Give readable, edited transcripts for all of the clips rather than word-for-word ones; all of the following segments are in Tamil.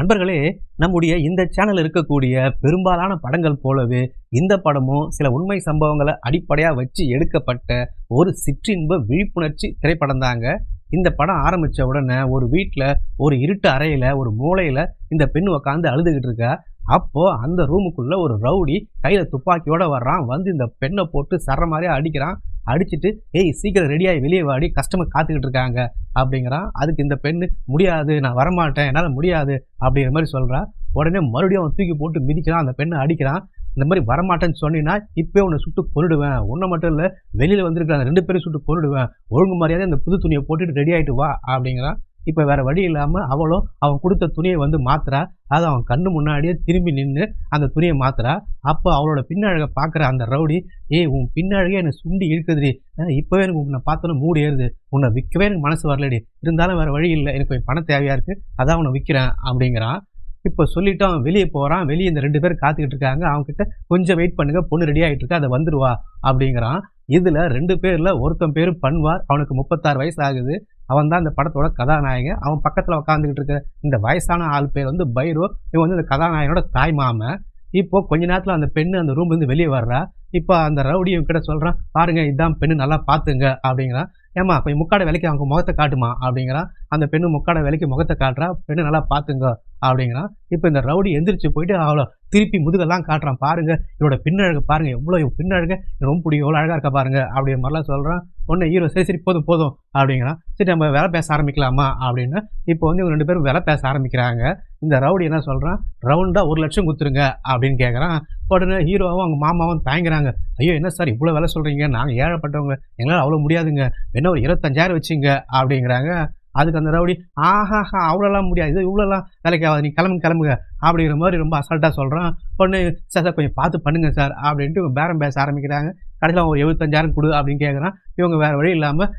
நண்பர்களே, நம்முடைய இந்த சேனல் இருக்கக்கூடிய பெரும்பாலான படங்கள் போலவே இந்த படமும் சில உண்மை சம்பவங்களை அடிப்படையா வச்சு எடுக்கப்பட்ட ஒரு சிற்றின்ப விழிப்புணர்ச்சி திரைப்படம் தாங்க. இந்த படம் ஆரம்பிச்ச உடனே ஒரு வீட்ல ஒரு இருட்டு அறையில ஒரு மூலையில இந்த பெண் உட்காந்து அழுதுகிட்டு இருக்கா. அப்போ அந்த ரூமுக்குள்ள ஒரு ரவுடி கையில துப்பாக்கியோட வர்றான். வந்து இந்த பெண்ணை போட்டு சர்ற மாதிரியா அடிக்கிறான். அடிச்சுட்டு, ஏய் சீக்கிரம் ரெடியாகி வெளியே வாடி, கஸ்டமர் காத்துக்கிட்டு இருக்காங்க அப்படிங்கிறான். அதுக்கு இந்த பெண்ணு, முடியாது, நான் வரமாட்டேன், என்னால் முடியாது அப்படிங்கிற மாதிரி சொல்றா. உடனே மறுபடியும் அவன் தூக்கி போட்டு மிதிக்கிறான், அந்த பெண்ணை அடிக்கிறான். இந்த மாதிரி வரமாட்டேன்னு சொன்னீங்கன்னா இப்போயே உன்னை சுட்டு கொன்னுடுவேன், உன்னை மட்டும் இல்லை வெளியில் வந்திருக்கிற அந்த 2 பேரும் சுட்டு கொன்னுடுவேன், ஒழுங்கு மரியாதை இந்த புது துணியை போட்டுட்டு ரெடி ஆகிட்டு வா அப்படிங்கிறான். இப்போ வேற வழி இல்லாமல் அவளும் அவன் கொடுத்த துணியை வந்து மாத்துறா. அது அவன் கண்ணு முன்னாடியே திரும்பி நின்று அந்த துணியை மாத்துறா. அப்போ அவளோட பின்னழகை பார்க்குற அந்த ரவுடி, ஏய் உன் பின்னழகே என்னை சுண்டி இழுக்குதுடி, இப்போவே எனக்கு உன்னை பார்த்தோன்னே மூடு ஏறுது, உன்னை விற்கவே எனக்கு மனசு வரலடி, இருந்தாலும் வேறு வழி இல்லை, எனக்கு கொஞ்சம் பணம் தேவையாக இருக்குது, அதான் உன்னை விற்கிறேன் அப்படிங்கிறான். இப்போ சொல்லிவிட்டு அவன் வெளியே போகிறான். வெளியே இந்த 2 பேர் காத்துக்கிட்டு இருக்காங்க. அவன்கிட்ட, கொஞ்சம் வெயிட் பண்ணுங்க, பொண்ணு ரெடி ஆகிட்டு இருக்கா, அதை வந்துடுவா அப்படிங்கிறான். இதில் 2 பேரில் ஒருத்தன் பேர் பன்வார், அவனுக்கு 36 வயசு ஆகுது. அவன் தான் இந்த படத்தோட கதாநாயகன். அவன் பக்கத்தில் உட்காந்துக்கிட்டு இருக்க இந்த வயசான ஆள் பேர் வந்து பைரோ. இவன் வந்து இந்த கதாநாயகனோட தாய் மாமன். இப்போ கொஞ்ச நேரத்தில் அந்த பெண்ணு அந்த ரூம்லேருந்து வெளியே வர்றா. இப்போ அந்த ரவுடி இவங்கிட்ட சொல்கிறான், பாருங்க இதுதான் பெண்ணு, நல்லா பார்த்துங்க அப்படிங்கிறான். ஏம்மா கொஞ்சம் முக்காடை விலைக்கு அவங்க முகத்தை காட்டுமா அப்படிங்கிறான். அந்த பெண்ணு முக்காடை விலைக்கு முகத்தை காட்டுறா. பெண்ணு நல்லா பார்த்துங்க அப்படிங்கிறான். இப்போ இந்த ரவுடி எந்திரிச்சு போயிட்டு அவளை திருப்பி முதுகெல்லாம் காட்டுறான். பாருங்க இவளோட பின்னழகு, பாருங்க எவ்வளோ பின்னழகு, ரொம்ப பிடிக்கும், எவ்வளோ அழகாக இருக்கா பாருங்க அப்படிங்கிற மாதிரிலாம் சொல்கிறான். ஒன்று ஹீரோ, சரி சரி போதும் போதும் அப்படிங்கிறான். சரி நம்ம வேலை பேச ஆரம்பிக்கலாமா அப்படின்னு. இப்போ வந்து இவங்க 2 பேரும் வேலை பேச ஆரம்பிக்கிறாங்க. இந்த ரவுடி என்ன சொல்கிறான், ரவுண்டாக 1 லட்சம் கொடுத்துருங்க அப்படின்னு கேட்குறான். உடனே ஹீரோவும் அவங்க மாமாவும் தயங்குறாங்க. ஐயோ என்ன சார் இவ்வளோ வேலை சொல்கிறீங்க, நாங்கள் ஏழைப்பட்டவங்க, எங்களால் அவ்வளோ முடியாதுங்க, என்ன ஒரு 25,000 வச்சுங்க அப்படிங்கிறாங்க. அதுக்கு அந்த ரவுடி, ஆஹாஹா அவ்வளோலாம் முடியாது, இது இவ்வளோலாம் வேலைக்கு ஆகாது, நீ கிளம்புங்க அப்படிங்கிற மாதிரி ரொம்ப அசால்ட்டாக சொல்கிறான். பொண்ணு, சார் சார் கொஞ்சம் பார்த்து பண்ணுங்க சார் அப்படின்ட்டு இவங்க பேரம் பேச ஆரம்பிக்கிறாங்க. கடைசியில் ஒரு 75,000 கொடு அப்படின்னு கேட்குறான். இவங்க வேறு வழி இல்லாமல்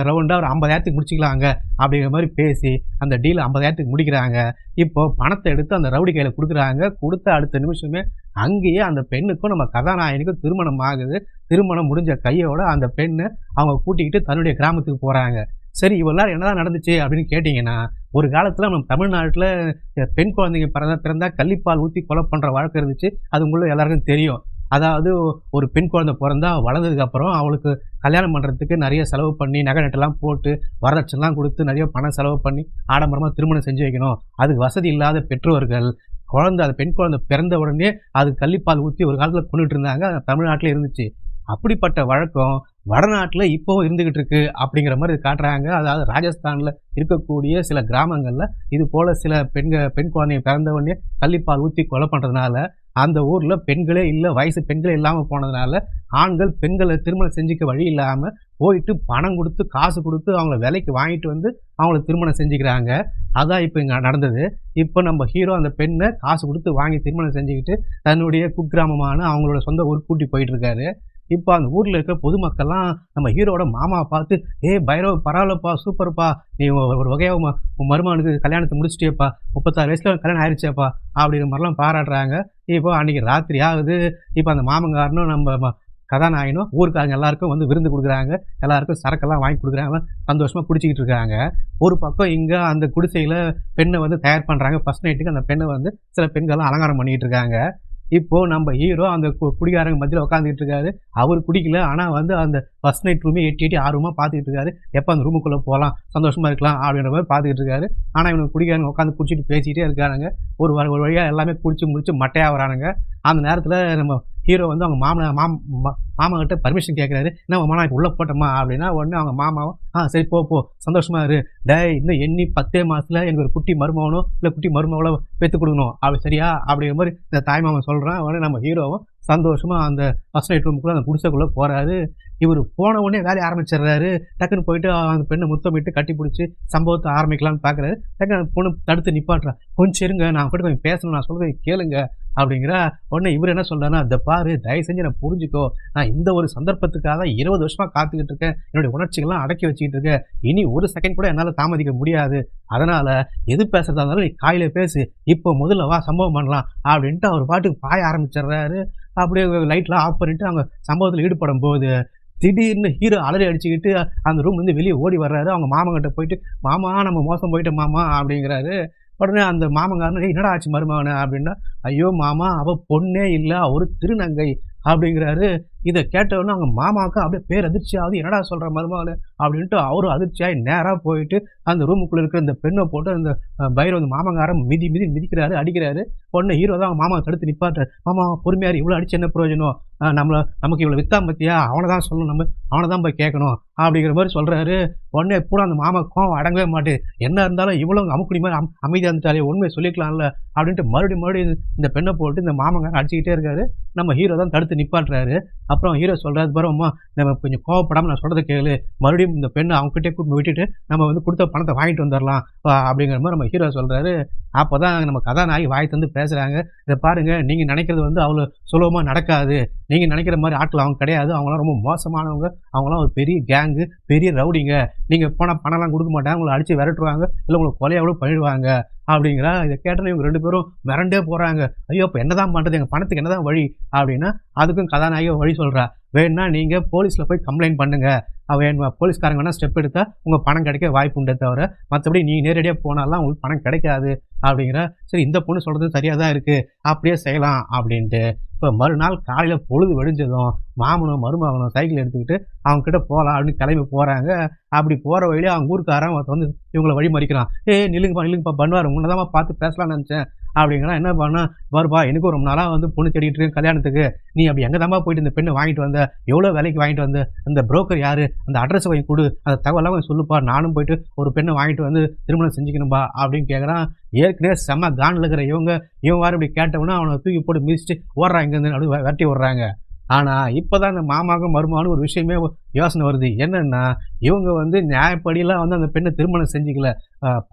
ரவுண்டாக ஒரு 50,000 முடிச்சிக்கலாங்க அப்படிங்கிற மாதிரி பேசி அந்த டீல் 50,000 முடிக்கிறாங்க. இப்போது பணத்தை எடுத்து அந்த ரவுடி கையில் கொடுக்குறாங்க. கொடுத்த அடுத்த நிமிஷமே அங்கேயே அந்த பெண்ணுக்கும் நம்ம கதாநாயகனுக்கும் திருமணம் ஆகுது. திருமணம் முடிஞ்ச கையோட அந்த பெண்ணை அவங்க கூட்டிக்கிட்டு தன்னுடைய கிராமத்துக்கு போகிறாங்க. சரி இவெல்லாம் என்னதான் நடந்துச்சு அப்படின்னு கேட்டிங்கன்னா, ஒரு காலத்தில் நம்ம தமிழ்நாட்டில் பெண் குழந்தைங்க பிறந்தா கள்ளிப்பால் ஊற்றி கொலை பண்ணுற வழக்கம் இருந்துச்சு. அது உங்களுக்கு எல்லாருக்கும் தெரியும். அதாவது ஒரு பெண் குழந்தை பிறந்தா வளர்ந்ததுக்கப்புறம் அவளுக்கு கல்யாணம் பண்ணுறதுக்கு நிறைய செலவு பண்ணி, நகை நட்டெல்லாம் போட்டு, வரதட்சணைலாம் கொடுத்து நிறைய பணம் செலவு பண்ணி ஆடம்பரமாக திருமணம் செஞ்சு வைக்கணும். அதுக்கு வசதி இல்லாத பெற்றோர்கள் அந்த பெண் குழந்தை பிறந்த உடனே அது கள்ளிப்பால் ஊற்றி ஒரு காலத்தில் கொண்டுட்டு இருந்தாங்க. தமிழ்நாட்டில் இருந்துச்சு. அப்படிப்பட்ட வழக்கம் வடநாட்டில் இப்போவும் இருந்துகிட்டு இருக்கு அப்படிங்கிற மாதிரி காட்டுறாங்க. அதாவது ராஜஸ்தானில் இருக்கக்கூடிய சில கிராமங்களில் இது போல் சில பெண் குழந்தைங்க பிறந்த உடனே கள்ளிப்பால் ஊற்றி கொலை பண்ணுறதுனால அந்த ஊரில் பெண்களே இல்லை, வயசு பெண்களே இல்லாமல் போனதுனால ஆண்கள் பெண்களை திருமணம் செஞ்சுக்க வழி இல்லாமல் போயிட்டு பணம் கொடுத்து, காசு கொடுத்து அவங்கள விலைக்கு வாங்கிட்டு வந்து அவங்கள திருமணம் செஞ்சுக்கிறாங்க. அதான் இப்போ இங்கே நடந்தது. இப்போ நம்ம ஹீரோ அந்த பெண்ணை காசு கொடுத்து வாங்கி திருமணம் செஞ்சுக்கிட்டு தன்னுடைய குக்கிராமமான அவங்களோட சொந்த ஊருக்கு கூட்டி போயிட்டுருக்காரு. இப்போ அந்த ஊரில் இருக்கிற பொதுமக்கள்லாம் நம்ம ஹீரோட மாமாவை பார்த்து, பைரவ் பரவாயில்லப்பா, சூப்பர்ப்பா, நீ ஒரு வகையாக உன் மருமகனுக்கு கல்யாணத்தை முடிச்சிட்டியப்பா, 36 வயசில் கல்யாணம் ஆயிடுச்சேப்பா அப்படிங்கிற மாதிரிலாம் பாராட்டுறாங்க. இப்போ அன்றைக்கி ராத்திரி ஆகுது. இப்போ அந்த மாமங்காரனும் நம்ம கதாநாயகனும் ஊருக்காரங்க எல்லாருக்கும் வந்து விருந்து கொடுக்குறாங்க. எல்லாருக்கும் சரக்கெல்லாம் வாங்கி கொடுக்குறாங்க. சந்தோஷமாக குடிச்சிக்கிட்டு இருக்காங்க. ஒரு பக்கம் இங்கே அந்த குடிசையில் பெண்ணை வந்து தயார் பண்ணுறாங்க. ஃபஸ்ட் நைட்டுக்கு அந்த பெண்ணை வந்து சில பெண்கள்லாம் அலங்காரம் பண்ணிக்கிட்டு இருக்காங்க. இப்போது நம்ம ஹீரோ அந்த குடிகாரங்க மத்தியில் உட்காந்துக்கிட்டு இருக்காரு. அவர் குடிக்கல, ஆனால் வந்து அந்த ஃபஸ்ட் நைட் ரூமே எட்டி ஆர்வமாக பார்த்துக்கிட்டு இருக்காரு. எப்போ அந்த ரூமுக்குள்ளே போகலாம், சந்தோஷமாக இருக்கலாம் அப்படின்ற மாதிரி பார்த்துக்கிட்டு இருக்காரு. ஆனால் இவங்க குடிகாரங்க உட்காந்து குடிச்சிட்டு பேசிகிட்டே இருக்கானுங்க. ஒரு வழியாக எல்லாமே குடிச்சு முடிச்சு மட்டையாக வரானுங்க. அந்த நேரத்தில் நம்ம ஹீரோ வந்து அவங்க மாமாக்கிட்ட பர்மிஷன் கேட்குறாரு. என்ன மாமா இப்போ உள்ளே போட்டோமா அப்படின்னா, உடனே அவங்க மாமாவும், சரி போ சந்தோஷமாக இரு, இன்னும் எண்ணி 10 மாதத்தில் எனக்கு ஒரு குட்டி மருமகனோ இல்லை குட்டி மருமகளோ பெற்று கொடுக்கணும், அப்படி சரியா அப்படிங்கிற மாதிரி இந்த தாய்மாமன் சொல்கிறான். உடனே நம்ம ஹீரோவும் சந்தோஷமாக அந்த ஃபஸ்ட் நைட் ரூமுக்குள்ளே அந்த குடிசைக்குள்ளே போகிறாரு. இவர் போன உடனே வேலையை ஆரம்பிச்சிடுறாரு. டக்குன்னு போயிட்டு அந்த பெண்ணை முத்தமிட்டு கட்டி பிடிச்சி சம்பவத்தை ஆரம்பிக்கலான்னு பார்க்குறாரு. டக்குன்னு அந்த பொண்ணு தடுத்து நிப்பாட்டுறா. கொஞ்சம் இருங்க, நான் கூட கொஞ்சம் பேசணும், நான் சொல்கிறத கேளுங்க அப்படிங்கிற. உடனே இவர் என்ன சொல்கிறாருன்னா, அதை பாரு, தயவு செஞ்சு நான் புரிஞ்சுக்கோ, நான் இந்த ஒரு சந்தர்ப்பத்துக்காக 20 வருஷமாக காத்துக்கிட்டு இருக்கேன், என்னுடைய உணர்ச்சிகள்லாம் அடக்கி வச்சுக்கிட்டு இருக்கேன், இனி ஒரு செகண்ட் கூட என்னால் தாமதிக்க முடியாது, அதனால் எது பேசுகிறதா இருந்தாலும் நீ காலையில் பேசு, இப்போ முதல்ல வா சம்பவம் பண்ணலாம் அப்படின்ட்டு அவர் பாட்டுக்கு பாய ஆரம்பிச்சிடுறாரு. அப்படியே லைட்லாம் ஆஃப் பண்ணிவிட்டு அவங்க சம்பவத்தில் ஈடுபடும் போது திடீர்னு ஹீரோ அலறி அடிச்சுக்கிட்டு அந்த ரூம் வந்து வெளியே ஓடி வர்றாரு. அவங்க மாமங்கிட்ட போயிட்டு, மாமா நம்ம மோசம் போயிட்டோம் மாமா அப்படிங்கிறாரு. உடனே அந்த மாமங்காரன், "ஏய் என்னடா ஆச்சு மருமகனே?" அப்படின்னா, "ஐயோ மாமா, அவ பொண்ணே இல்ல, ஒரு திருநங்கை" அப்படிங்கிறாரு. இத கேட்டவுடனே அவங்க மாமாவுக்கு அப்படியே பேரதிர்ச்சி ஆகுது. "என்னடா சொல்ற மருமகனே?" அப்படின்ட்டு அவரும் அதிர்ச்சியாயி நேரா போயிட்டு அந்த ரூமுக்குள்ள இருக்கிற இந்த பெண்ண போட்டு அந்த பைரவ அந்த மாமங்காரன் மிதி மிதி மிதிக்கிறாரு, அடிக்கிறாரு. உடனே ஹீரோ தான் அவங்க மாமாவ தடுத்து நிப்பாட்டுறாரு. "மாமா பொறுமையா இரு, இவ்வளோ அடிச்சு என்ன பிரயோஜனம்? நமக்கு இவ்வளோ வித்தான் பாத்தியா? அவன தான் சொல்லணும், அவன தான் போய் கேட்கணும்" அப்படிங்கிற மாரி சொல்றாரு. உடனே பூரா அந்த மாமா கோவம் அடங்கவே மாட்டுது. "என்ன இருந்தாலும் இவ்வளவு அமுக்குடி மாரி அமைதியா இருந்துட்டாளே, உண்மைய சொல்லிக்கலாம்ல" அப்படின்ட்டு மறுபடியும் இந்த பெண்ண போட்டு இந்த மாமங்காரன் அடிச்சுக்கிட்டே இருக்காரு. நம்ம ஹீரோ தான் தடுத்து நிப்பாட்டுறாரு. அப்புறம் ஹீரோ சொல்றாரு, "பாரு அம்மா, நம்ம கொஞ்சம் கோவப்படாம நான் சொல்றத கேளு. மறுபடியும் இந்த பெண்ண அவங்ககிட்டயே கூட்டிட்டு விட்டுட்டு நம்ம வந்து குடுத்த பணத்த வாங்கிட்டு வந்துரலாம்" அப்படிங்கிற மாரி நம்ம ஹீரோ சொல்றாரு. அப்பதான் நம்ம கதாநாயகி வாய் தொறந்து பேசுறாங்க. "இத பாருங்க, நீங்க நினைக்கிறது வந்து அவ்வளோ சுலபமா நடக்காது. நீங்க நினைக்கிற மாரி ஆட்கள் அவங்க கிடையாது. அவங்கலாம் ரொம்ப மோசமானவங்க. அவங்கலாம் ஒரு பெரிய கேங்கு, பெரிய ரவுடிங்க. நீங்க போனா பணம்லாம் குடுக்க மாட்டாங்க. உங்கள அடிச்சு விரட்டுவாங்க. இல்ல உங்கள கொலையா கூட பண்ணிடுவாங்க" அப்படிங்கிறா. இத கேட்டோனே இவங்க 2 பேரும் மிரண்டே போறாங்க. "ஐயோ! அப்ப என்னதான் பண்றது? எங்க பணத்துக்கு என்னதான் வழி?" அப்படின்னா, அதுக்கும் கதாநாயகி ஒரு வழி சொல்றா. "வேணும்னா நீங்க போலீஸ்ல போய் கம்ப்ளைண்ட் பண்ணுங்க. போலீஸ்காரங்க வேணா ஸ்டெப் எடுத்தா உங்க பணம் கிடைக்க வாய்ப்பு உண்டே தவிர, மத்தபடி நீங்க நேரடியா போனாலாம் உங்களுக்கு பணம் கிடைக்காது" அப்படிங்கிறா. சரி, இந்த பொண்ணு சொல்றது சரியா தான் இருக்கு. அப்படியே செய்யலாம் அப்படின்ட்டு. இப்ப மறுநாள் காலையில பொழுது விடிஞ்சதும் மாமனும் மருமகனும் சைக்கிள் எடுத்துக்கிட்டு அவங்க கிட்ட போலாம் அப்படின்னு கிளம்பி போறாங்க. அப்படி போற வழியில அவங்க ஊர்க்காரன் ஒருத்தன் வந்து இவங்கள வழிமறிக்கிறான். "ஏய் நில்லுங்கப்பா, நில்லுங்கப்பா, பண்ணுவாரு. உன்னதாம்மா பார்த்து பேசலாம்னு நினைச்சேன்" அப்படிங்கிறான். என்ன பண்ணா, "பாருப்பா, எனக்கும் ரொம்ப நாளா வந்து பொண்ணு தேடிட்டு இருக்கேன் கல்யாணத்துக்கு. நீ அப்படி எங்க தாம்மா போயிட்டு இந்த பெண்ண வாங்கிட்டு வந்த? எவ்வளோ விலைக்கு வாங்கிட்டு வந்த? அந்த புரோக்கர் யாரு? அந்த அட்ரஸ கொஞ்சம் குடு. அந்த தகவல்லாம் கொஞ்சம் சொல்லுப்பா. நானும் போயிட்டு ஒரு பெண்ண வாங்கிட்டு வந்து திருமணம் செஞ்சுக்கணும்பா" அப்படின்னு கேட்குறான். ஏற்கனவே செம்ம கான்ல இருக்கிற இவன் வேற இப்படி கேட்டவுடனே அவன தூக்கி போட்டு மிதிச்சுட்டு ஓடுறான் இங்கேருந்து அப்படி விரட்டி விடுறாங்க. ஆனா, இப்பதான் அந்த மாமாவுக்கும் மருமகனுக்கும் ஒரு விஷயமே யோசனை வருது. என்னன்னா, இவங்க வந்து நியாயப்படிலாம் வந்து அந்த பெண்ண திருமணம் செஞ்சுக்கல.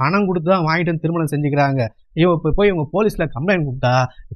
பணம் குடுத்து தான் வாங்கிட்டு வந்து திருமணம் செஞ்சுக்கிறாங்க. இப்ப போய் இவங்க போலீஸ்ல கம்ப்ளைண்ட் குடுத்தா,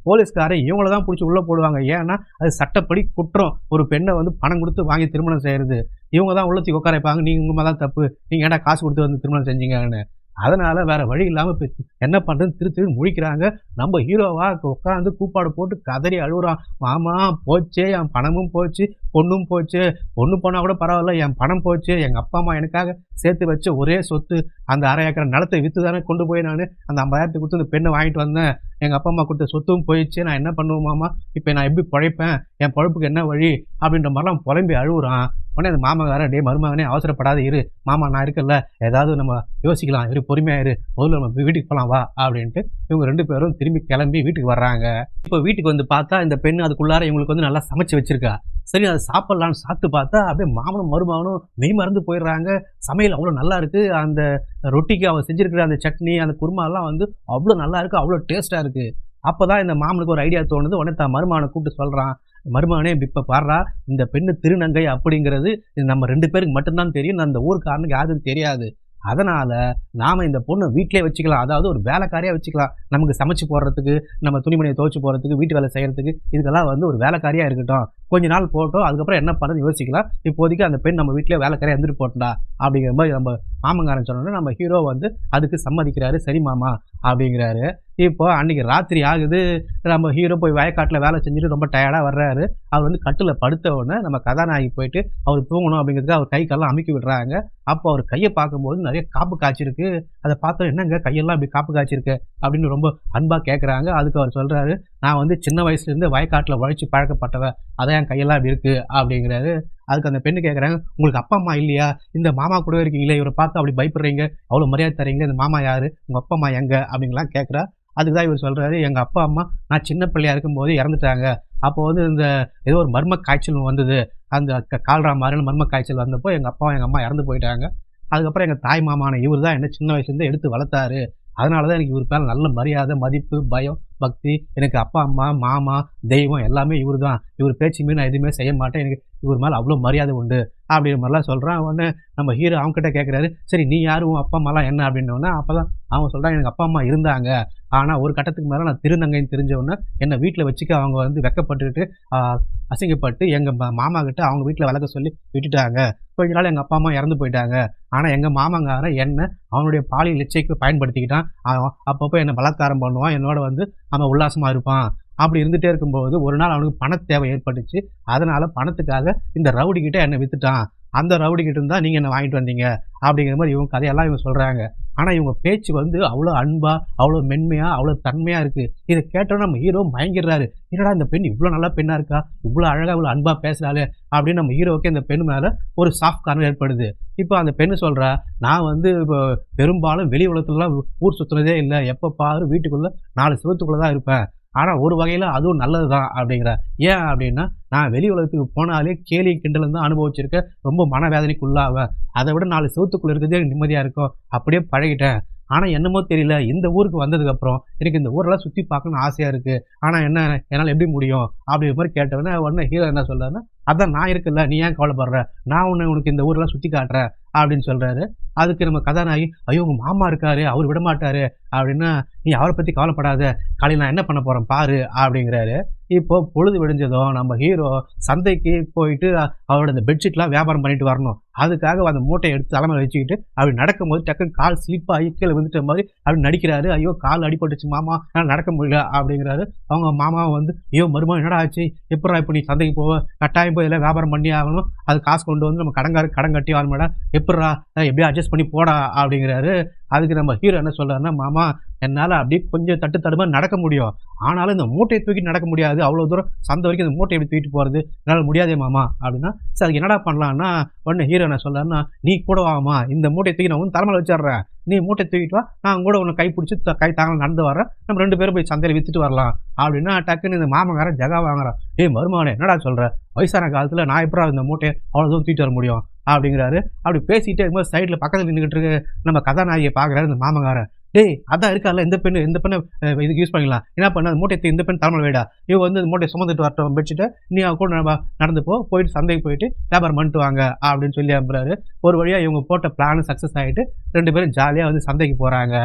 போலீஸ்காரன் இவங்கள தான் புடிச்சு உள்ள போடுவாங்க. ஏன்னா, அது சட்டப்படி குற்றம். ஒரு பெண்ண வந்து பணம் குடுத்து வாங்கி திருமணம் செய்றது. இவங்க தான் உள்ள தூக்கி உட்கார வைப்பாங்க. "நீங்க உங்க மேல தான் தப்பு. நீங்க ஏன்டா காசு குடுத்து வந்து திருமணம் செஞ்சீங்கன்னு." அதனால வேற வழி இல்லாம இப்ப என்ன பண்றதுன்னு திருன்னு முழிக்கிறாங்க. நம்ம ஹீரோவா உட்கார்ந்து கூப்பாடு போட்டு கதறி அழுவுறான். "மாமா போச்சே, என் பணமும் போச்சு, பொண்ணும் போச்சு. பொண்ணு போனா கூட பரவால்ல, என் பணம் போச்சு. எங்க அப்பா, அம்மா எனக்காக சேர்த்து வச்ச ஒரே சொத்து. அந்த 1/2 ஏக்கர் நிலத்த வித்து தானே கொண்டு போய் நானு அந்த 50,000 குடுத்து அந்த பெண்ண வாங்கிட்டு வந்தேன். எங்க அப்பா, அம்மா குடுத்த சொத்தும் போயிடுச்சு. நான் என்ன பண்ணுவேன் மாமா? இப்ப நான் எப்படி பொழைப்பேன்? என் பொழப்புக்கு என்ன வழி?" அப்படின்ற மாரிலாம் புலம்பி அழுவுறான். உடனே அந்த மாமனார், "டேய் மருமகனே, அவசரப்படாத இரு. மாமா நான் இருக்கேன்ல. ஏதாவது நம்ம யோசிக்கலாம். இரு, பொறுமையா இரு. முதல்ல நம்ம வீட்டுக்கு போலாம் வா" அப்படின்ட்டு இவங்க 2 பேரும் திரும்பி கிளம்பி வீட்டுக்கு வர்றாங்க. இப்ப வீட்டுக்கு வந்து பார்த்தா, இந்த பெண்ணு அதுக்குள்ளார இவங்களுக்கு வந்து நல்லா சமைச்சு வச்சிருக்கா. சரி, அத சாப்பிடலான்னு சாப்பிட்டு பார்த்தா, அப்படியே மாமனும் மருமகனும் மெய்மறந்து போயிடுறாங்க. சமையல் அவ்வளோ நல்லா இருக்கு. அந்த ரொட்டிக்கு அவ செஞ்சிருக்கிற அந்த சட்னி, அந்த குருமாலாம் வந்து அவ்வளோ நல்லா இருக்கு. அவ்வளோ டேஸ்ட்டா இருக்கு. அப்பதான் இந்த மாமனுக்கு ஒரு ஐடியா தோணுது. உடனே தன் மருமகன கூப்பிட்டு சொல்றான். "மருமகனே, இப்ப பார்றா, இந்த பெண்ணு திருநங்கை அப்படிங்கிறது நம்ம 2 பேருக்கு மட்டும் தான் தெரியும். அந்த ஊர்க்காரனுக்கு யாருக்கும் தெரியாது. அதனால நாம இந்த பொண்ண வீட்லயே வச்சுக்கலாம். அதாவது ஒரு வேலைக்காரியா வச்சுக்கலாம். நமக்கு சமைச்சு போடுறதுக்கு, நம்ம துணிமணிய துவைச்சு போடுறதுக்கு, வீட்டு வேலை செய்யறதுக்கு, இதுக்கெல்லாம் வந்து ஒரு வேலைக்காரியா இருக்கட்டும். கொஞ்ச நாள் போகட்டும். அதுக்கப்புறம் என்ன பண்றதுன்னு யோசிக்கலாம். இப்போதைக்கு அந்த பெண் நம்ம வீட்லயே வேலைக்காரியா இருந்துட்டு போகட்டும்டா" அப்படிங்கிற மாரி நம்ம மாமங்காரன் சொன்னோனே, நம்ம ஹீரோ வந்து அதுக்கு சம்மதிக்கிறாரு. "சரி மாமா" அப்படிங்கிறாரு. இப்போ அன்னைக்கு ராத்திரி ஆகுது. நம்ம ஹீரோ போய் வயக்காட்டுல வேலை செஞ்சுட்டு ரொம்ப டயர்டா வர்றாரு. அவர் வந்து கட்டில்ல படுத்த உடனே நம்ம கதாநாயகி போயிட்டு அவர் தூங்கணும் அப்படிங்கிறதுக்காக அவர் கை கால்லாம் அமுக்கி விடுறாங்க. அப்போ அவர் கைய பார்க்கும்போது நெறைய காப்பு காய்ச்சிருக்கு. அத பார்த்தோனே, "என்னங்க கையெல்லாம் இப்படி காப்பு காய்ச்சிருக்கு?" அப்படின்னு ரொம்ப அன்பா கேட்கறாங்க. அதுக்கு அவர் சொல்றாரு, "நான் வந்து சின்ன வயசுலேருந்து வயக்காட்டுல உழைச்சு பழக்கப்பட்டவன். அதான் என் கையெல்லாம் இப்படி இருக்கு" அப்படிங்கிறாரு. அதுக்கு அந்த பெண்ணு கேட்கறாங்க, "உங்களுக்கு அப்பா, அம்மா இல்லையா? இந்த மாமா கூடவே இருக்கீங்களே, இவர பார்த்து அப்படி பயப்படுறீங்க, அவ்வளோ மரியாதை தர்றீங்க. இந்த மாமா யாரு? உங்க அப்பா, அம்மா எங்க?" அப்படின்லாம் கேட்கிறா. அதுக்கு தான் இவர் சொல்றாரு, "எங்க அப்பா, அம்மா நான் சின்ன பிள்ளையா இருக்கும்போது இறந்துட்டாங்க. அப்போ வந்து இந்த ஏதோ ஒரு மர்ம காய்ச்சல் வந்தது. அந்த கால்ரா மாரியான மர்ம காய்ச்சல் வந்தப்போ எங்க அப்பாவும், எங்க அம்மா இறந்து போயிட்டாங்க. அதுக்கப்புறம் எங்க தாய் மாமான இவரு தான் என்ன சின்ன வயசுலேருந்து எடுத்து வளர்த்தாரு. அதனால தான் எனக்கு இவரு மேல நல்ல மரியாதை, மதிப்பு, பயம், பக்தி. எனக்கு அப்பா, அம்மா, மாமா, தெய்வம் எல்லாமே இவரு தான். இவரு பேச்சு மீறி நான் எதுவுமே செய்ய மாட்டேன். எனக்கு இவரு மேல அவ்வளோ மரியாதை உண்டு" அப்படிங்கிற மாரிலாம் சொல்றான். உடனே நம்ம ஹீரோ அவன்கிட்ட கேட்குறாரு, "சரி நீ யாரு? உன் அப்பா, அம்மாலாம் என்ன?" அப்படின்னோனே, அப்பதான் அவன் சொல்றான், "எனக்கு அப்பா, அம்மா இருந்தாங்க. ஆனா ஒரு கட்டத்துக்கு மேல நான் திருநங்கைன்னு தெரிஞ்ச உடனே என்ன வீட்ல வச்சுக்க அவங்க வந்து வெட்கப்பட்டுட்டு, அ அசிங்கப்பட்டு எங்க மாமா கிட்ட அவங்க வீட்ல வளர்க்க சொல்லி விட்டுட்டாங்க. கொஞ்ச நாள் எங்க அப்பா, அம்மா இறந்து போயிட்டாங்க. ஆனா எங்க மாமங்காரன் என்ன அவனுடைய பாலியல் இச்சைக்கு பயன்படுத்திக்கிட்டான். அப்பப்போ என்ன பலாத்காரம் பண்ணுவான். என்னோட வந்து அவன் உல்லாசமா இருப்பான். அப்படி இருந்துட்டே இருக்கும்போது ஒரு நாள் அவனுக்கு பணத் தேவை ஏற்பட்டுச்சு. அதனால பணத்துக்காக இந்த ரவுடி கிட்ட என்ன வித்துட்டான். அந்த ரவுடி கிட்ட இருந்தா நீங்க என்ன வாங்கிட்டு வந்தீங்க அப்படிங்கிற மாதிரி இவங்க கதையெல்லாம் இவங்க சொல்றாங்க. ஆனா இவங்க பேச்சு வந்து அவ்வளோ அன்பா, அவ்வளோ மென்மையா, அவ்வளோ தன்மையா இருக்கு. இத கேட்டோனே நம்ம ஹீரோ மயங்கிடுறாரு. என்னடா இந்த பெண் இவ்வளோ நல்ல பெண்ணா இருக்கா, இவ்வளோ அழகா இவ்வளோ அன்பா பேசுறாளே அப்படின்னு நம்ம ஹீரோவுக்கு இந்த பெண் மேல ஒரு சாஃப்ட் கார்னர் ஏற்படுது. இப்போ அந்த பெண்ணு சொல்றா, நான் வந்து இப்போ பெரும்பாலும் வெளி உலகத்துலலாம் ஊர் சுத்துறதே இல்ல. எப்ப பாரு வீட்டுக்குள்ள 4 செவுத்துக்குள்ள தான் இருப்பேன். ஆனா ஒரு வகையில அதுவும் நல்லதுதான் அப்படிங்கிறா. ஏன் அப்படின்னா, நான் வெளி உலகத்துக்கு போனாலே கேலி கிண்டலும் தான் அனுபவிச்சிருக்கேன். ரொம்ப மனவேதனைக்கு உள்ளாவேன். அதை விட 4 செவுத்துக்குள்ள இருக்கிறதே எனக்கு நிம்மதியா இருக்கும். அப்படியே பழகிட்டேன். ஆனா என்னமோ தெரியல, இந்த ஊருக்கு வந்ததுக்கப்புறம் எனக்கு இந்த ஊரெல்லாம் சுத்தி பார்க்கணும்னு ஆசையா இருக்கு. ஆனா என்ன என்னால எப்படி முடியும்? அப்படிங்கிற மாரி கேட்டவுடனே உடனே ஹீரோ என்ன சொல்றாருன்னா, அதான் நான் இருக்கேன்ல, நீ ஏன் கவலைப்படுற? நான் உனக்கு இந்த ஊரெல்லாம் சுத்தி காட்டுறேன் அப்படின்னு சொல்றாரு. அதுக்கு நம்ம கதாநாயகி, ஐயோ உங்க மாமா இருக்காரு, அவரு விடமாட்டாரு அப்படின்னா, நீ அவர பத்தி கவலைப்படாத. காலையில நான் என்ன பண்ண போறேன் பாரு அப்படிங்கிறாரு. இப்போ பொழுது விடிஞ்சதும் நம்ம ஹீரோ சந்தைக்கு போயிட்டு அவரோட இந்த பெட்ஷீட்லாம் வியாபாரம் பண்ணிட்டு வரணும். அதுக்காக அந்த மூட்டைய எடுத்து தலைமையில வச்சுக்கிட்டு அப்படி நடக்கும்போது டக்குன்னு கால் ஸ்லிப் ஆகி கீழ விழுந்துட்ட மாதிரி அப்படி நடிக்கிறாரு. ஐயோ கால் அடிபட்டுச்சு மாமா, என்னால நடக்க முடியல அப்படிங்கிறாரு. அவங்க மாமாவும் வந்து, ஐயோ மருமகன் என்னடா ஆச்சு? எப்புட்றா இப்ப நீ சந்தைக்கு போவ? கட்டாயம் போய் இதெல்லாம் வியாபாரம் பண்ணியே ஆகணும். அது காசு கொண்டு வந்து நம்ம கடன்காரருக்கு கடன் கட்டி ஆகணுமேடா. எப்புட்றா எப்படியோ அட்ஜஸ்ட் பண்ணி போடா அப்படிங்கிறாரு. அதுக்கு நம்ம ஹீரோ என்ன சொல்றாருன்னா, மாமா என்னால அப்படியே கொஞ்சம் தட்டு தடுமாறி நடக்க முடியும். ஆனாலும் இந்த மூட்டைய தூக்கிட்டு நடக்க முடியாது. அவ்வளோ தூரம் சந்தை வரைக்கும் இந்த மூட்டைய எப்படி தூக்கிட்டு போறது? என்னால முடியாதே மாமா அப்படின்னா, சரி அதுக்கு என்னடா பண்ணலான்னா, உடனே ஹீரோ என்ன சொல்றாருன்னா, நீ கூட வாம்மா, இந்த மூட்டைய தூக்கி நான் உன் தலைமையில வச்சிடுறேன். நீ மூட்டைய தூக்கிட்டு வா, நான் கூட உன்னை கை பிடிச்சு கை தாங்கல நடந்து வர்றேன். நம்ம 2 பேரும் போய் சந்தையில வித்துட்டு வரலாம் அப்படின்னா, டக்குன்னு இந்த மாமன்காரன் ஜகா வாங்குறான். ஏய் மருமகனே என்னடா சொல்ற? வயசான காலத்துல நான் எப்படிடா இந்த மூட்டைய அவ்வளோ தூரம் தூக்கிட்டு வர முடியும்? அப்படிங்கிறாரு. அப்படி பேசிட்டே இருக்கும்போது சைடுல பக்கத்துல நின்னுகிட்டு இருக்க நம்ம கதாநாயகியை பார்க்குறாரு இந்த மாமன்காரன். டேய் அதான் இருக்கார்ல இந்த பெண்ணு இதுக்கு யூஸ் பண்ணிக்கலாம். என்ன பண்ண அந்த மூட்டையை இந்த பெண் தலைமையில வைடா. இவங்க வந்து இந்த மூட்டையை சுமந்துட்டு வரட்டும் பெட்ஷீட்டை, நீ அவ கூட நடந்து போயிட்டு சந்தைக்கு போயிட்டு வியாபாரம் பண்ணிட்டு வாங்க அப்படின்னு சொல்லி அனுப்புறாரு. ஒரு வழியா இவங்க போட்ட பிளான் சக்ஸஸ் ஆகிட்டு 2 பேரும் ஜாலியா வந்து சந்தைக்கு போறாங்க.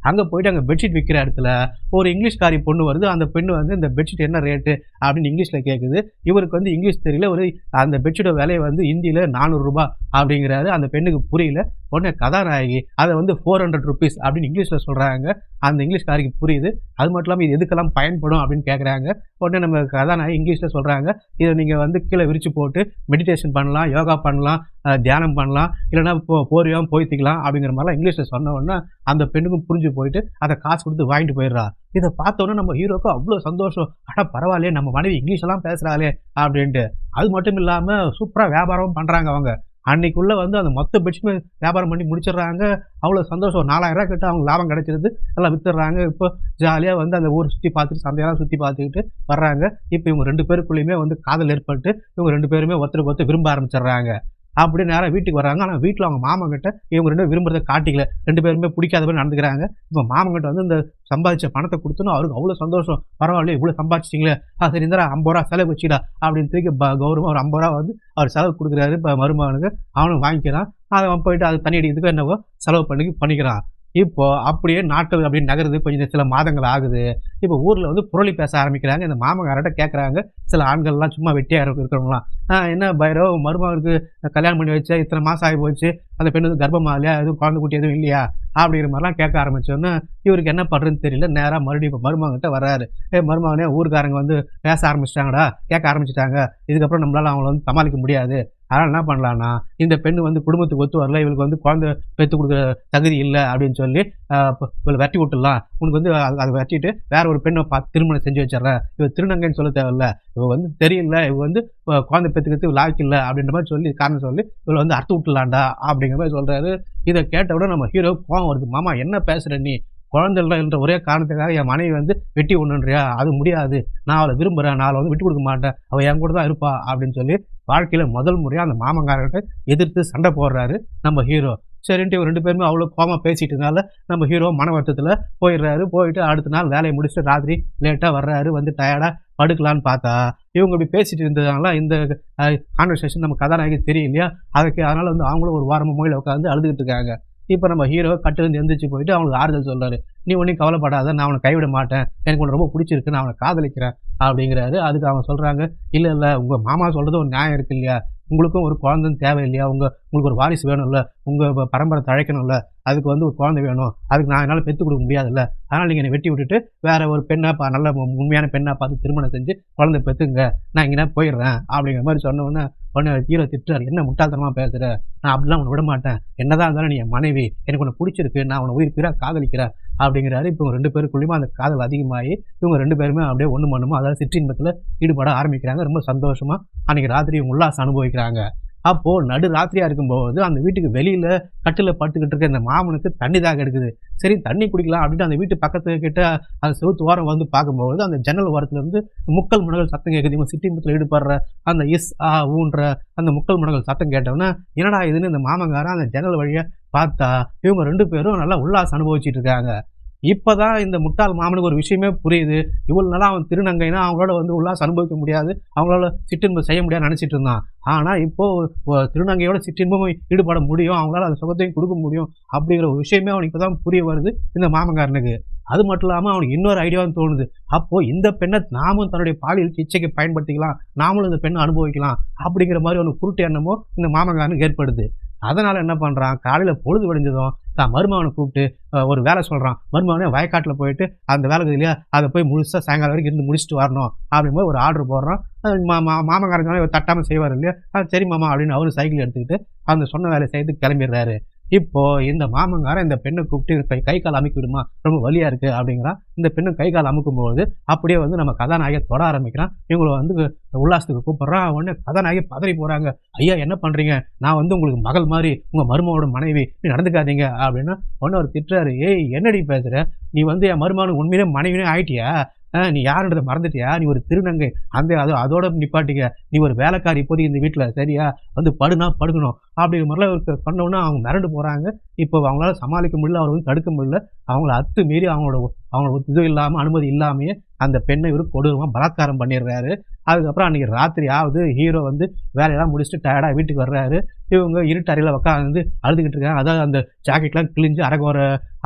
அங்க போயிட்டு அங்க பெட்ஷீட் விக்கிற இடத்துல ஒரு இங்கிலீஷ்காரி பொண்ணு வருது. அந்த பெண்ணு வந்து இந்த பெட்ஷீட் என்ன ரேட்டு அப்படின்னு இங்கிலீஷ்ல கேட்குது. இவருக்கு வந்து இங்கிலீஷ் தெரியல. அந்த பெட்ஷீட்டோட விலை வந்து ஹிந்தியில ₹400 அப்படிங்கிறாரு. அந்த பெண்ணுக்கு புரியல. உடனே கதாநாயகி அதை வந்து ₹400 அப்படின்னு இங்கிலீஷ்ல சொல்றாங்க. அந்த இங்கிலீஷ்காரிக்கு புரியுது. அது மட்டும் இல்லாமல் இது எதுக்கெல்லாம் பயன்படும் அப்படின்னு கேட்குறாங்க. உடனே நம்ம கதாநாயகி இங்கிலீஷ்ல சொல்றாங்க, இதை நீங்க வந்து கீழே விரிச்சு போட்டு மெடிடேஷன் பண்ணலாம், யோகா பண்ணலாம், தியானம் பண்ணலாம், இல்லைன்னா போர்வையாகவும் போய்த்திக்கலாம் அப்படிங்கிற மாதிரிலாம் இங்கிலீஷ்ல சொன்ன உடனே அந்த பெண்ணுக்கும் புரிஞ்சு போயிட்டு அதை காசு கொடுத்து வாங்கிட்டு போயிடுறா. இதை பார்த்தோன்னே நம்ம ஹீரோக்கு அவ்வளோ சந்தோஷம். அட பரவாயில்லையே நம்ம மனைவி இங்கிலீஷ் எல்லாம் பேசுறாளே அப்படின்ட்டு. அது மட்டும் இல்லாம சூப்பரா வியாபாரமும் பண்றாங்க அவங்க. அன்னைக்குள்ள வந்து அந்த மொத்த பெட்ஷீட் வியாபாரம் பண்ணி முடிச்சிடுறாங்க. அவ்வளோ சந்தோஷம். ₹4000 கிட்ட அவங்க லாபம் கிடைச்சிருது. எல்லாம் வித்துடுறாங்க. இப்போ ஜாலியா வந்து அந்த ஊர் சுற்றி பார்த்துட்டு சந்தையெல்லாம் சுற்றி பார்த்துக்கிட்டு வர்றாங்க. இப்போ இவங்க 2 பேருக்குள்ளேயுமே வந்து காதல் ஏற்பட்டு இவங்க 2 பேருமே ஒருத்தருக்கு ஒருத்தர் விரும்ப ஆரம்பிச்சிடுறாங்க. அப்படியே நேரா வீட்டுக்கு வர்றாங்க. ஆனா வீட்டுல அவங்க மாமன் கிட்ட இவங்க 2 பேரும் விரும்புறத காட்டிக்கல. 2 பேருமே பிடிக்காத மாதிரி நடந்துக்கிறாங்க. இப்ப மாமன் கிட்ட வந்து இந்த சம்பாதிச்ச பணத்தை கொடுத்தோன்னு அவருக்கு அவ்வளவு சந்தோஷம். பரவாயில்லையே இவ்வளவு சம்பாதிச்சிட்டீங்களே, சரி இந்தா ₹50 செலவு வச்சுடா அப்படின்னு தூக்கி கௌரவமா ஒரு ₹50 வந்து அவர் செலவு கொடுக்குறாரு. இப்ப மருமகனுக்கு அவனும் வாங்கிக்கிறான். அவன் போயிட்டு அது தண்ணி அடிக்கிறதுக்கு என்னவோ செலவு பண்ணிக்கிறான். இப்போ அப்படியே நாட்கள் அப்படின்னு நகருது. கொஞ்சம் சில மாதங்கள் ஆகுது. இப்போ ஊர்ல வந்து புரளி பேச ஆரம்பிக்கிறாங்க. இந்த மாமன்காரர்ட்ட கேட்கறாங்க. சில ஆண்கள்லாம் சும்மா வெட்டியா இருக்கிறவங்களாம், என்ன பைரவ் மருமகனுக்கு கல்யாணம் பண்ணி வச்சா இத்தனை மாசம் ஆகி போச்சு, அந்த பெண்ணு வந்து கர்ப்பமா இல்லையா, எதுவும் குழந்தை குட்டி எதுவும் இல்லையா அப்படிங்கிற மாதிரிலாம் கேட்க ஆரம்பிச்சோன்னே இவருக்கு என்ன பண்றதுன்னு தெரியல. நேரா மறுபடியும் இப்போ மருமகன்கிட்ட வர்றாரு. மருமகனே ஊருக்காரங்க வந்து பேச ஆரம்பிச்சிட்டாங்கடா, கேட்க ஆரம்பிச்சிட்டாங்க. இதுக்கப்புறம் நம்மளால அவங்கள வந்து சமாளிக்க முடியாது. அதனால என்ன பண்ணலான்னா, இந்த பெண்ணு வந்து குடும்பத்துக்கு ஒத்து வரல, இவளுக்கு வந்து குழந்தை பெற்று கொடுக்குற தகுதி இல்லை அப்படின்னு சொல்லி இவளை வெட்டி விட்டுடலாம். உனக்கு வந்து அதை வெட்டிட்டு வேற ஒரு பெண்ணை பார்த்து திருமணம் செஞ்சு வச்சிடறேன். இவ திருநங்கைன்னு சொல்ல தேவையில்ல, இவ வந்து தெரியல, இவ வந்து குழந்தை பெற்றுக்கிறது லாய்க்கு இல்லை அப்படின்ற மாதிரி சொல்லி காரணம் சொல்லி இவளை வந்து அறுத்து விட்டுலாண்டா அப்படிங்கிற மாதிரி சொல்றாரு. இதை கேட்ட விட நம்ம ஹீரோ கோவம் வருது. மாமா என்ன பேசுற நீ? குழந்தை என்ற ஒரே காரணத்துக்காக என் மனைவி வந்து வெட்டி ஒண்ணுன்றியா? அது முடியாது. நான் அவளை விரும்புறேன், நான் அவளை வந்து விட்டு கொடுக்க மாட்டேன், அவள் என் கூட தான் இருப்பா அப்படின்னு சொல்லி வாழ்க்கையில முதல் முறையா அந்த மாமன்காரர்கிட்ட எதிர்த்து சண்டை போடுறாரு நம்ம ஹீரோ. சரின்ட்டு இவங்க 2 பேருமே அவ்வளோ கோமா பேசிட்டதுனால நம்ம ஹீரோ மன வருத்தத்தில் போயிடுறாரு. போயிட்டு அடுத்த நாள் வேலையை முடிச்சுட்டு ராத்திரி லேட்டாக வர்றாரு. வந்து டயர்டாக படுக்கலான்னு பார்த்தா இவங்க இப்படி பேசிட்டு இருந்ததுனால இந்த கான்வர்சேஷன் நம்ம கதாநாயகி தெரியும் இல்லையா, அதனால வந்து அவங்களும் ஒரு வாரமாக மொழியில் உட்காந்து அழுதுகிட்டு இருக்காங்க. இப்போ நம்ம ஹீரோ கட்டிலிருந்து எந்திரிச்சு போயிட்டு அவங்களுக்கு ஆறுதல் சொல்றாரு. நீ ஒன்றும் கவலைப்படாத, நான் அவனை கைவிட மாட்டேன், எனக்கு உன்னை ரொம்ப பிடிச்சிருக்கு, நான் அவனை காதலிக்கிறேன் அப்படிங்கிறாரு. அதுக்கு அவங்க சொல்றாங்க, இல்லை இல்லை உங்கள் மாமா சொல்கிறது ஒரு நியாயம் இருக்கு இல்லையா, உங்களுக்கும் ஒரு குழந்தைன்னு தேவை இல்லையா, உங்களுக்கு ஒரு வாரிசு வேணும்ல, உங்கள் பரம்பரை தழைக்கணும்ல, அதுக்கு வந்து ஒரு குழந்தை வேணும், அதுக்கு நான் என்னால் பெற்று கொடுக்க முடியாதுல்ல, அதனால் நீங்கள் என்னை வெட்டி விட்டுட்டு வேற ஒரு பெண்ணை நல்ல உண்மையான பெண்ணாக பார்த்து திருமணம் செஞ்சு குழந்தை பெற்றுங்க, நான் இங்கே போயிடுறேன் அப்படிங்கிற மாதிரி சொன்னோன்னே உடனே ஹீரோ திட்டுறாரு, என்ன முட்டாள்தனமா பேசுற, நான் அப்படிலாம் உன்னை விட மாட்டேன், என்னதான் இருந்தாலும் நீ என் மனைவி, எனக்கு உன்னை பிடிச்சிருக்கு, நான் உன்னை உயிர் காதலிக்கிறேன் அப்படிங்கிறாரு. இப்போ இவங்க 2 பேருக்குள்ளேயுமே அந்த காதல் அதிகமாகி இவங்க 2 பேருமே அப்படியே ஒன்று மண்ணுமோ அதாவது சிற்றின்பத்தில் ஈடுபட ஆரம்பிக்கிறாங்க. ரொம்ப சந்தோஷமா அன்னைக்கு ராத்திரி இவங்க உல்லாசம் அனுபவிக்கிறாங்க. அப்போ நடு ராத்திரியா இருக்கும்போது அந்த வீட்டுக்கு வெளியில கட்டில படுத்துக்கிட்டு இருக்க இந்த மாமனுக்கு தண்ணி தாக எடுக்குது. சரி தண்ணி குடிக்கலாம் அப்படின்ட்டு அந்த வீட்டு பக்கத்து கிட்ட அந்த செவுத்து ஓரம் வந்து பார்க்கும்போது அந்த ஜன்னல் ஓரத்துல இருந்து முக்கல் முனகல் சத்தம் கேட்குது. இவங்க சிற்றின்பத்தில் ஈடுபடுற அந்த இஸ் ஆ ஊன்ற அந்த முக்கல் முனகல் சத்தம் கேட்டோன்னா என்னடா இதுன்னு இந்த மாமங்காரன் அந்த ஜன்னல் வழியா பார்த்தா இவங்க 2 பேரும் நல்லா உல்லாசம் அனுபவிச்சுட்டு இருக்காங்க. இப்பதான் இந்த முட்டாள் மாமனுக்கு ஒரு விஷயமே புரியுது. இவ்வளவு நாளா அவன் திருநங்கைனா அவங்களோட வந்து உல்லாசம் அனுபவிக்க முடியாது, அவங்களால சிற்றின்பம் செய்ய முடியாதுன்னு நினைச்சிட்டு இருந்தான். ஆனா இப்போ திருநங்கையோட சிற்றின்பமும் ஈடுபட முடியும், அவங்களால அந்த சுகத்தையும் கொடுக்க முடியும் அப்படிங்கிற ஒரு விஷயமே அவனுக்கு இப்பதான் புரிய வருது இந்த மாமங்காரனுக்கு. அது மட்டும் இல்லாம அவனுக்கு இன்னொரு ஐடியாவும் தோணுது. அப்போ இந்த பெண்ணை நாமும் தன்னுடைய பாலியல் இச்சைக்கு பயன்படுத்திக்கலாம், நாமளும் இந்த பெண்ணை அனுபவிக்கலாம் அப்படிங்கிற மாதிரி ஒரு குருட்டு எண்ணமோ இந்த மாமங்காரனுக்கு ஏற்படுது. அதனால என்ன பண்றான், காலையில பொழுது விடிஞ்சதும் தான் மருமகனை கூப்பிட்டு ஒரு வேலை சொல்றான். மருமகனே வயக்காட்டுல போயிட்டு அந்த வேலை இல்லையா அதை போய் முழுசா சாயங்காலம் வரைக்கும் இருந்து முடிச்சுட்டு வரணும் அப்படிங்கும்போது ஒரு ஆர்டர் போடுறான். மாமங்காரங்க தட்டாம செய்வார் இல்லையா, சரி மாமா அப்படின்னு அவரு சைக்கிள் எடுத்துக்கிட்டு அந்த சொன்ன வேலையை செய்து கிளம்பிடுறாரு. இப்போ இந்த மாமங்காரன் இந்த பெண்ணை கூப்பிட்டு கை கால் அமுக்கி விடுமா, ரொம்ப வலியா இருக்கு அப்படிங்கிறான். இந்த பெண்ணு கை கால் அமுக்கும் போது அப்படியே வந்து நம்ம கதாநாயகை தொட ஆரம்பிக்கிறான். இவங்களை வந்து உல்லாசத்துக்கு கூப்பிடுறான். உடனே கதாநாயகி பதறி போறாங்க. ஐயா என்ன பண்றீங்க, நான் வந்து உங்களுக்கு மகள் மாதிரி, உங்க மருமகளோட மனைவி, நீ நடந்துக்காதீங்க அப்படின்னா உடனே அவர் திட்டுறாரு. ஏய் என்னடி பேசுற, நீ வந்து என் மருமகனுக்கு உண்மையிலே மனைவினே ஆயிட்டியா, நீ யாருன்றதை மறந்துட்டியா, நீ ஒரு திருநங்கை, அதோட நிப்பாட்டிக்க, நீ ஒரு வேலைக்காரி இப்போதைக்கு இந்த வீட்டில் சரியா, வந்து படுனா படுக்கணும் அப்படிங்கிற மாதிரிலாம் இவருக்கு பண்ணோன்னா அவங்க மிரண்டு போகிறாங்க. இப்போ அவங்களால சமாளிக்க முடியல, அவர் வந்து தடுக்க முடியல. அவங்கள மீறி அவங்களோட இது இல்லாமல் அனுமதி இல்லாமையே அந்த பெண்ணை இவர் கொடூரமாக பலாத்காரம் பண்ணிடுறாரு. அதுக்கப்புறம் அன்றைக்கி ராத்திரி ஆகுது. ஹீரோ வந்து வேலையெல்லாம் முடிச்சுட்டு டயர்டாக வீட்டுக்கு வர்றாரு. இவங்க இருட்டு அறையில் உட்காந்து அழுதுகிட்டு இருக்காங்க. அதாவது அந்த ஜாக்கெட்லாம் கிழிஞ்சு அரகோர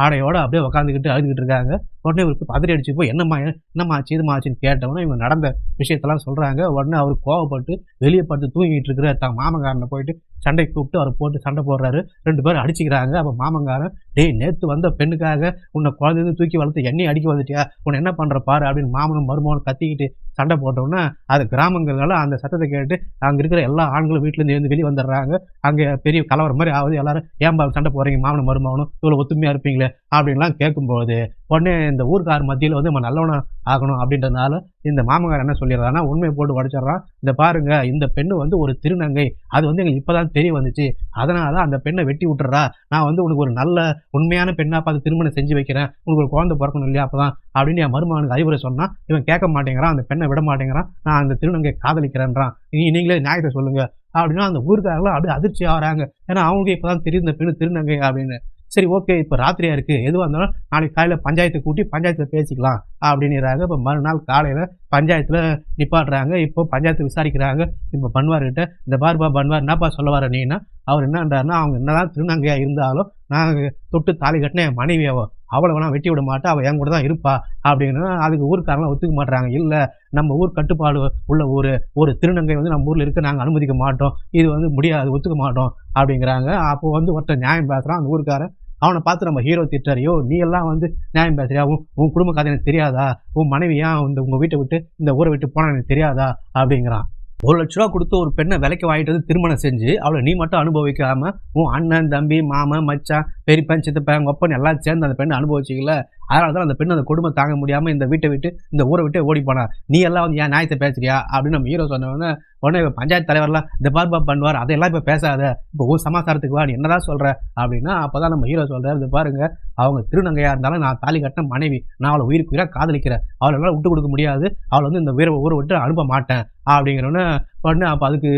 ஆடையோடு அப்படியே உட்காந்துக்கிட்டு அழுதுகிட்டு இருக்காங்க. உடனே இவருக்கு பதறி அடிச்சு போய் என்னம்மா ஆச்சு இதுமா ஆச்சுன்னு கேட்டவொன்னே இவங்க நடந்த விஷயத்தெல்லாம் சொல்கிறாங்க. உடனே அவர் கோவப்பட்டு வெளியே படுத்து தூங்கிட்டு இருக்கிற தான் மாமங்காரனை போயிட்டு சண்டை கூப்பிட்டு அவரை போட்டு சண்டை போடுறாரு. 2 பேரும் அடிச்சுக்கிறாங்க. அப்போ மாமங்காரன், டேய் நேற்று வந்த பெண்ணுக்காக உன்னை குழந்தைந்து தூக்கி வளர்த்து எண்ணெய் அடிக்க வந்துட்டியா, உன்னை என்ன பண்ணுற பாரு அப்படின்னு மாமனும் மருமகனும் கத்திக்கிட்டு சண்டை போட்டோன்னா அது கிராமங்கள்னால அந்த சத்தத்தை கேட்டு அங்கே இருக்கிற எல்லா ஆண்களும் வீட்டிலேருந்து எழுந்து வெளியே வந்துடுறாங்க. அங்கே பெரிய கலவரம் மாதிரி ஆகுது. எல்லாரும் ஏன்பா சண்டை போடுறீங்க, மாமனும் மருமகனும் இவ்வளோ ஒத்துமையாக இருப்பீங்களே அப்படின்லாம் கேட்கும்போது உடனே இந்த ஊர்க்கார் மத்தியில் வந்து நம்ம நல்லவனா ஆகணும் அப்படின்றதுனால இந்த மாமங்காரன் என்ன சொல்லிடுறான்னா உண்மையை போட்டு உடைச்சிட்றான். இந்த பாருங்க, இந்த பெண்ணு வந்து ஒரு திருநங்கை, அது வந்து எங்களுக்கு இப்போதான் தெரிய வந்துச்சு, அதனால அந்த பெண்ணை வெட்டி விட்டுறா, நான் வந்து உனக்கு ஒரு நல்ல உண்மையான பெண்ணா பார்த்து திருமணம் செஞ்சு வைக்கிறேன், உனக்கு ஒரு குழந்தை பிறக்கணும் இல்லையா அப்பதான் அப்படின்னு என் மருமகனுக்கு அறிவுரை சொன்னா இவன் கேட்க மாட்டேங்கிறான், அந்த பெண்ணை விட மாட்டேங்கிறான், நான் அந்த திருநங்கை காதலிக்கிறேன்றான், நீங்களே நியாயத்தை சொல்லுங்க அப்படின்னா அந்த ஊருக்காரங்களும் அப்படியே அதிர்ச்சி ஆகிறாங்க. ஏன்னா அவங்களுக்கு இப்போதான் தெரியும் இந்த பெண்ணு திருநங்கை அப்படின்னு. சரி ஓகே, இப்போ ராத்திரியா இருக்கு, எதுவாக இருந்தாலும் நாளைக்கு காலையில் பஞ்சாயத்தை கூட்டி பஞ்சாயத்தில் பேசிக்கலாம் அப்படின்னுறாங்க. இப்போ மறுநாள் காலையில் பஞ்சாயத்தில் நிப்பாட்டுறாங்க. இப்போ பஞ்சாயத்து விசாரிக்கிறாங்க. இப்போ பன்வார்கிட்ட, இந்த பார்பா பன்வார் என்னப்பா சொல்ல வர நீன்னா, அவர் என்னன்றாருன்னா, அவங்க என்னதான் திருநங்கையாக இருந்தாலும் நாங்கள் தொட்டு தாலி கட்டின என் மனைவியாவோ, அவளை வேணா வெட்டி விட மாட்டா, அவள் என் கூட தான் இருப்பா அப்படின்னு. அதுக்கு ஊருக்காரங்களாம் ஒத்துக்க மாட்டுறாங்க. இல்லை, நம்ம ஊர் கட்டுப்பாடு உள்ள ஒரு திருநங்கை வந்து நம்ம ஊரில் இருக்க நாங்கள் அனுமதிக்க மாட்டோம், இது வந்து முடியாது, ஒத்துக்க மாட்டோம் அப்படிங்கிறாங்க. அப்போ வந்து ஒருத்தர் நியாயம் பேசுகிறான். அந்த ஊருக்காரன் அவனை பார்த்து நம்ம ஹீரோ திட்டுறாரியோ, நீ எல்லாம் வந்து நியாயம் பேசுறியா, உன் குடும்ப கதை எனக்கு தெரியாதா, உன் மனைவி ஏன் உங்கள் வீட்டை விட்டு இந்த ஊரை விட்டு போனால் எனக்கு தெரியாதா அப்படிங்கிறான். 1 லட்ச ரூபா கொடுத்து ஒரு பெண்ணை விலைக்கு வாங்கிட்டு வந்து திருமணம் செஞ்சு அவளை நீ மட்டும் அனுபவிக்காம உன் அண்ணன் தம்பி மாமன் மச்சான் பெரியப்பன் சித்தப்பன் ஒப்பன் எல்லாம் சேர்ந்து அந்த பெண்ணை அனுபவிச்சிக்கல. அதனால தான் அந்த பெண்ணு அந்த குடும்பம் தாங்க முடியாமல் இந்த வீட்டை விட்டு இந்த ஊரை விட்டு ஓடி போனா. நீ எல்லாம் வந்து ஏன் நியாயத்தை பேசுறியா அப்படின்னு நம்ம ஹீரோ சொன்னவொன்னே உடனே பஞ்சாயத்து தலைவர்லாம் இந்த பார்பா பண்ணுவார், அதையெல்லாம் இப்போ பேசாத, இப்போ ஊர் சமாசாரத்துக்கு வா, நீ என்னதான் சொல்கிற அப்படின்னா. அப்போ தான் நம்ம ஹீரோ சொல்கிறார், இது பாருங்க, அவங்க திருநங்கையாக இருந்தாலும் நான் தாலி கட்டின மனைவி, நான் அவளை உயிருக்கு உயிராக காதலிக்கிறேன், அவளை எல்லாம் விட்டு கொடுக்க முடியாது, அவளை வந்து இந்த ஊரை விட்டு அனுப்ப மாட்டேன் அப்படிங்கிறோன்னே உடனே அப்போ அதுக்கு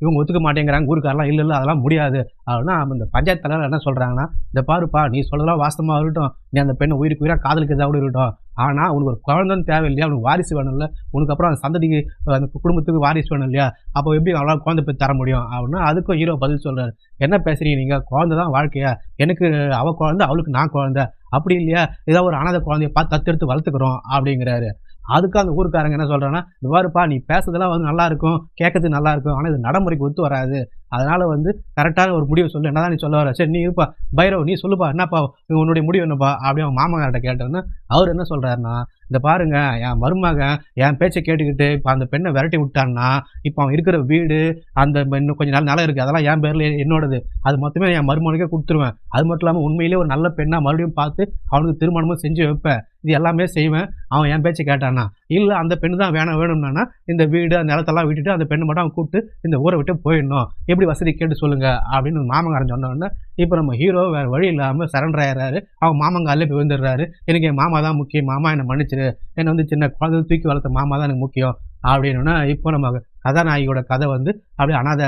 இவங்க ஒத்துக்க மாட்டேங்கிறாங்க. ஊருக்காரெல்லாம் இல்லை அதெல்லாம் முடியாது அப்படின்னா. அந்த பஞ்சாயத்து தலைவர் என்ன சொல்கிறாங்கன்னா, இந்த பாருப்பா, நீ சொல்கிறதெல்லாம் வாஸ்தவமாக இருக்கட்டும், நீ அந்த பெண்ணை உயிருக்கு உயிராக காதலிக்கிறதா கூட இருக்கட்டும், ஆனால் உனக்கு ஒரு குழந்தைன்னு தேவை இல்லையா, உனக்கு வாரிசு வேணும் இல்லை, உனக்கு அப்புறம் அந்த சந்ததிக்கு அந்த குடும்பத்துக்கு வாரிசு வேணும் இல்லையா, அப்போ எப்படி அவளால் குழந்தை போய் தர முடியும் அப்படின்னா. அதுக்கும் ஹீரோ பதில் சொல்கிறார், என்ன பேசுறீங்க நீங்கள், குழந்தை தான் வாழ்க்கையா, எனக்கு அவள் குழந்தை, அவளுக்கு நான் குழந்தை, அப்படி இல்லையா, ஏதாவது ஒரு அனாதை குழந்தைய பார்த்து தத்தெடுத்து வளர்த்துக்கிறோம் அப்படிங்கிறாரு. அதுக்கு அந்த ஊருக்காரங்க என்ன சொல்கிறாங்கன்னா, இந்த பாருப்பா, நீ பேசுறதெல்லாம் வந்து நல்லா இருக்கும், கேட்கறதுக்கு நல்லா இருக்கும், ஆனால் இது நடைமுறைக்கு ஒத்து வராது அதனால வந்து கரெக்டான ஒரு முடிவை சொல்லு. என்னதான் நீ சொல்ல வர? சரி நீ இருப்பா பைரவ், நீ சொல்லுப்பா, என்னப்பா உன்னுடைய முடிவு என்னப்பா அப்படி அவங்க மாமனார்ட்ட கேட்டோன்னா அவர் என்ன சொல்றாருன்னா, இந்த பாருங்க என் மருமகன் என் பேச்சை கேட்டுக்கிட்டு இப்போ அந்த பெண்ணை விரட்டி விட்டான்னா, இப்போ அவன் இருக்கிற வீடு அந்த இன்னும் கொஞ்சம் நாள் நிலம் இருக்குது, அதெல்லாம் என் பேரில் என்னோடது, அது மொத்தமே என் மருமகனுக்கே கொடுத்துருவேன். அது மட்டும் இல்லாமல் உண்மையிலே ஒரு நல்ல பெண்ணாக மறுபடியும் பார்த்து அவனுக்கு திருமணமும் செஞ்சு வைப்பேன். இது எல்லாமே செய்வேன். அவன் என் பேச்சை கேட்டானா, இல்லை அந்த பெண்ணு தான் வேணும்னா இந்த வீடு அந்த நிலத்தெல்லாம் விட்டுட்டு அந்த பெண்ணை மட்டும் அவன் கூப்பிட்டு இந்த ஊரை விட்டு போயிடணும், எப்படி வசதி கேட்டு சொல்லுங்க அப்படின்னு மாமங்காரன் சொன்னோடனே இப்போ நம்ம ஹீரோ வேறு வழி இல்லாமல் சரண்டர் ஆயிடுறாரு. அவங்க மாமங்காலே போய் வந்துடுறாரு. எனக்கு என் மாமா தான் முக்கியம், மாமா என்னை மன்னிச்சிரு, என்னை வந்து சின்ன குழந்தை தூக்கி வளர்த்த மாமா தான் எனக்கு முக்கியம் அப்படின்னா இப்போ நம்ம கதாநாயகியோட கதை வந்து அப்படியே அனாத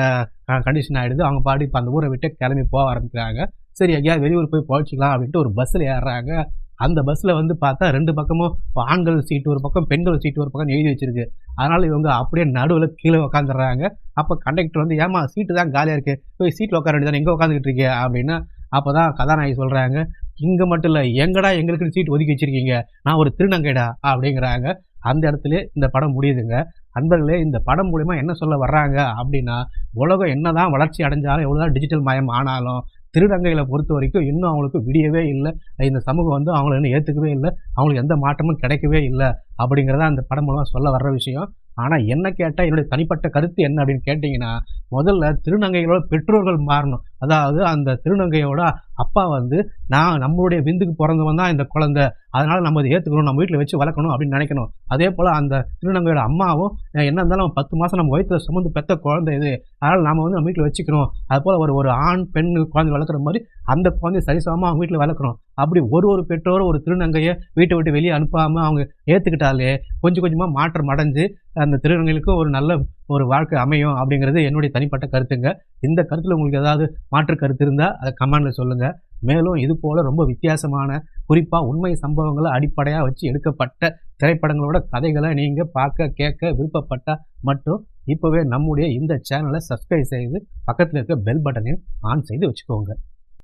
கண்டிஷன் ஆகிடுது. அவங்க பாடி இப்போ அந்த ஊரை விட்டு கிளம்பி போக ஆரம்பிக்கிறாங்க. சரி எங்கேயாவது வெளியூர் போய் போய்ச்சிக்கலாம் அப்படின்ட்டு ஒரு பஸ்ஸில் ஏறுறாங்க. அந்த பஸ்ஸில் வந்து பார்த்தா 2 பக்கமும் ஆண்கள் சீட்டு ஒரு பக்கம், பெண்கள் சீட்டு ஒரு பக்கம் எழுதி வச்சிருக்கு. அதனால் இவங்க அப்படியே நடுவில் கீழே உட்காந்துடுறாங்க. அப்போ கண்டக்டர் வந்து ஏமா சீட்டு தான் காலியாக இருக்குது, போய் சீட்டில் உட்கார வேண்டியதானே, எங்கே உட்காந்துக்கிட்டு இருக்கீங்க அப்படின்னா, அப்போ தான் கதாநாயகி சொல்கிறாங்க, இங்கே மட்டும் இல்லை எங்கடா எங்களுக்குன்னு சீட்டு ஒதுக்கி வச்சுருக்கீங்க, நான் ஒரு திருநங்கைடா அப்படிங்கிறாங்க. அந்த இடத்துல இந்த படம் முடியுதுங்க. அன்பர்களே, இந்த படம் மூலிமா என்ன சொல்ல வர்றாங்க அப்படின்னா, உலகம் என்னதான் வளர்ச்சி அடைஞ்சாலும் எவ்வளோதான் டிஜிட்டல் மயம் ஆனாலும் திருநங்கைகளை பொறுத்த வரைக்கும் இன்னும் அவங்களுக்கு விடியவே இல்லை. இந்த சமூகம் வந்து அவங்கள இன்னும் ஏற்றுக்கவே இல்லை, அவங்களுக்கு எந்த மாற்றமும் கிடைக்கவே இல்லை அப்படிங்கிறத அந்த படம் மூலமாக சொல்ல வர்ற விஷயம். ஆனால் என்ன கேட்டால் என்னுடைய தனிப்பட்ட கருத்து என்ன அப்படின்னு கேட்டிங்கன்னா, முதல்ல திருநங்கைகளோட பெற்றோர்கள் மாறணும். அதாவது அந்த திருநங்கையோட அப்பா வந்து நம்மளுடைய விந்துக்கு பிறந்தவன் தான் இந்த குழந்தை, அதனால் நம்ம அதை ஏற்றுக்கணும், நம்ம வீட்டில் வச்சு வளர்க்கணும் அப்படின்னு நினைக்கணும். அதே போல் அந்த திருநங்கையோட அம்மாவும் என்ன இருந்தாலும் 10 மாதம் நம்ம வயிற்றில் சுமந்து பெற்ற குழந்தை இது, அதனால் நம்ம வந்து நம்ம வீட்டில் வச்சுக்கணும். அதுபோல் ஒரு ஆண் பெண் குழந்தை வளர்க்குற மாதிரி அந்த குழந்தைய சரிசமமாக அவங்க வீட்டில் வளர்க்கணும். அப்படி ஒரு பெற்றோரும் ஒரு திருநங்கையை வீட்டை விட்டு வெளியே அனுப்பாமல் அவங்க ஏற்றுக்கிட்டாலே கொஞ்சம் கொஞ்சமாக மாற்றம் அடைஞ்சு அந்த திருநங்கைகளுக்கு ஒரு நல்ல ஒரு வாழ்க்கை அமையும் அப்படிங்கிறது என்னுடைய தனிப்பட்ட கருத்துங்க. இந்த கருத்தில் உங்களுக்கு ஏதாவது மாற்று கருத்து இருந்தால் அதை கமெண்டில் சொல்லுங்கள். மேலும் இது போல் ரொம்ப வித்தியாசமான குறிப்பாக உண்மை சம்பவங்களை அடிப்படையாக வச்சு எடுக்கப்பட்ட திரைப்படங்களோட கதைகளை நீங்கள் பார்க்க கேட்க விருப்பப்பட்டால் மட்டும் இப்போவே நம்முடைய இந்த சேனலை சப்ஸ்கிரைப் செய்து பக்கத்தில் இருக்க பெல் பட்டனையும் ஆன் செய்து வச்சுக்கோங்க.